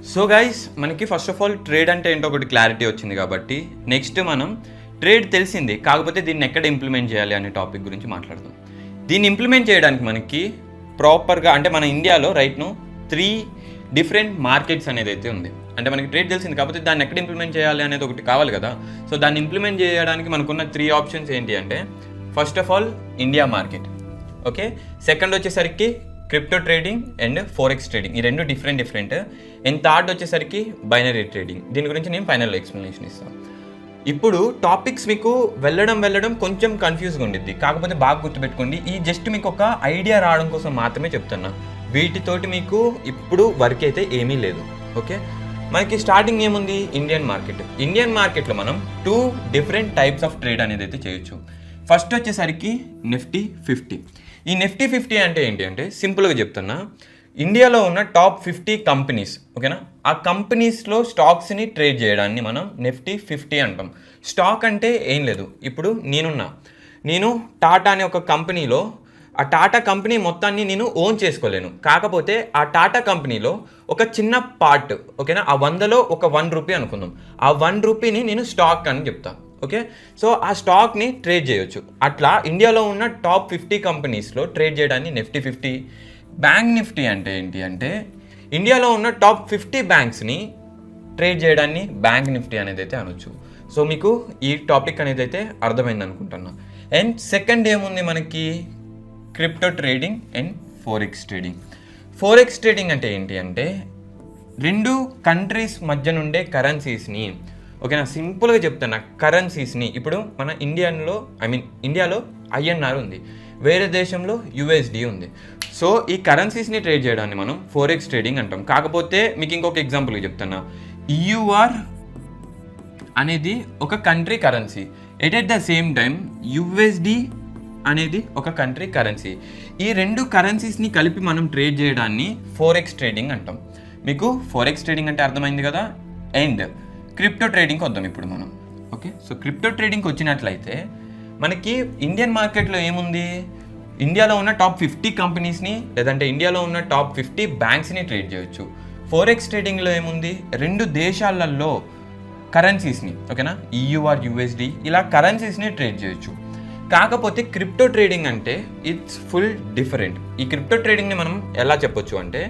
So guys, మనకి first of all trade అంటే ఏంటో ఒకటి క్లారిటీ వచ్చింది కాబట్టి నెక్స్ట్ మనం ట్రేడ్ తెలిసింది, కాకపోతే దీన్ని ఎక్కడ ఇంప్లిమెంట్ చేయాలి అనే టాపిక్ గురించి మాట్లాడదాం. దీన్ని ఇంప్లిమెంట్ చేయడానికి మనకి ప్రాపర్గా అంటే మన ఇండియాలో రైట్ను 3 డిఫరెంట్ మార్కెట్స్ అనేది అయితే ఉంది. అంటే మనకి ట్రేడ్ తెలిసింది కాకపోతే దాన్ని ఎక్కడ ఇంప్లిమెంట్ చేయాలి అనేది ఒకటి కావాలి కదా. సో దాన్ని ఇంప్లిమెంట్ చేయడానికి మనకున్న 3 ఆప్షన్స్ ఏంటి అంటే, first of all India market, okay. Second వచ్చేసరికి crypto trading and forex trading, ఈ రెండు డిఫరెంట్. అండ్ థర్డ్ వచ్చేసరికి బైనరీ ట్రేడింగ్. దీని గురించి నేను ఫైనల్ ఎక్స్ప్లెనేషన్ ఇస్తాను. ఇప్పుడు టాపిక్స్ మీకు వెళ్ళడం కొంచెం కన్ఫ్యూజ్గా ఉండిద్ది, కాకపోతే బాగా గుర్తుపెట్టుకోండి. ఈ జస్ట్ మీకు ఒక ఐడియా రావడం కోసం మాత్రమే చెప్తున్నా. వీటితోటి మీకు ఇప్పుడు వర్క్ అయితే ఏమీ లేదు, ఓకే. మనకి స్టార్టింగ్ ఏముంది, ఇండియన్ మార్కెట్లో మనం 2 డిఫరెంట్ టైప్స్ ఆఫ్ ట్రేడ్ అనేది అయితే చేయొచ్చు. ఫస్ట్ వచ్చేసరికి నిఫ్టీ 50. ఈ నిఫ్టీ 50 అంటే ఏంటి అంటే, సింపుల్గా చెప్తున్నా, ఇండియాలో ఉన్న టాప్ 50 కంపెనీస్, ఓకేనా, ఆ కంపెనీస్లో స్టాక్స్ని ట్రేడ్ చేయడాన్ని మనం నిఫ్టీ 50 అంటాం. స్టాక్ అంటే ఏం లేదు, ఇప్పుడు నేను టాటా అనే ఒక కంపెనీలో, ఆ టాటా కంపెనీ మొత్తాన్ని నేను ఓన్ చేసుకోలేను, కాకపోతే ఆ టాటా కంపెనీలో ఒక చిన్న పార్ట్, ఓకేనా, ఆ 100లో ఒక 1 రూపీ అనుకుందాం, ఆ 1 రూపీని నేను స్టాక్ అని చెప్తాను, ఓకే. సో ఆ స్టాక్ని ట్రేడ్ చేయొచ్చు. అట్లా ఇండియాలో ఉన్న టాప్ 50 కంపెనీస్లో ట్రేడ్ చేయడాన్ని నిఫ్టీ 50. బ్యాంక్ నిఫ్టీ అంటే ఏంటి అంటే, ఇండియాలో ఉన్న టాప్ 50 బ్యాంక్స్ని ట్రేడ్ చేయడాన్ని బ్యాంక్ నిఫ్టీ అనేది అయితే అనొచ్చు. సో మీకు ఈ టాపిక్ అనేది అయితే అర్థమైంది అనుకుంటున్నా. అండ్ సెకండ్ ఏముంది మనకి, crypto trading and forex trading అంటే ఏంటి అంటే, 2 కంట్రీస్ మధ్య నుండే కరెన్సీస్ని, ఓకేనా, సింపుల్గా చెప్తున్నా, కరెన్సీస్ని, ఇప్పుడు మన ఇండియాలో INR ఉంది, వేరే దేశంలో USD ఉంది. సో ఈ కరెన్సీస్ని ట్రేడ్ చేయడాన్ని మనం ఫోరెక్స్ ట్రేడింగ్ అంటాం. కాకపోతే మీకు ఇంకొక ఎగ్జాంపుల్గా చెప్తున్నా, EUR అనేది ఒక country currency, at the same time USD అనేది ఒక కంట్రీ కరెన్సీ. ఈ 2 కరెన్సీస్ని కలిపి మనం ట్రేడ్ చేయడాన్ని ఫోరెక్స్ ట్రేడింగ్ అంటాం. మీకు ఫోరెక్స్ ట్రేడింగ్ అంటే అర్థమైంది కదా. అండ్ క్రిప్టో ట్రేడింగ్కి వద్దాం ఇప్పుడు మనం, ఓకే. సో క్రిప్టో ట్రేడింగ్కి వచ్చినట్లయితే మనకి ఇండియన్ మార్కెట్లో ఏముంది, ఇండియాలో ఉన్న టాప్ 50 కంపెనీస్ని లేదంటే ఇండియాలో ఉన్న టాప్ 50 బ్యాంక్స్ని ట్రేడ్ చేయొచ్చు. ఫోరెక్స్ ట్రేడింగ్లో ఏముంది, 2 దేశాలలో కరెన్సీస్ని, ఓకేనా, EUR USD ఇలా కరెన్సీస్ని ట్రేడ్ చేయొచ్చు. కాకపోతే క్రిప్టో ట్రేడింగ్ అంటే ఇట్స్ ఫుల్ డిఫరెంట్. ఈ క్రిప్టో ట్రేడింగ్ని మనం ఎలా చెప్పొచ్చు అంటే,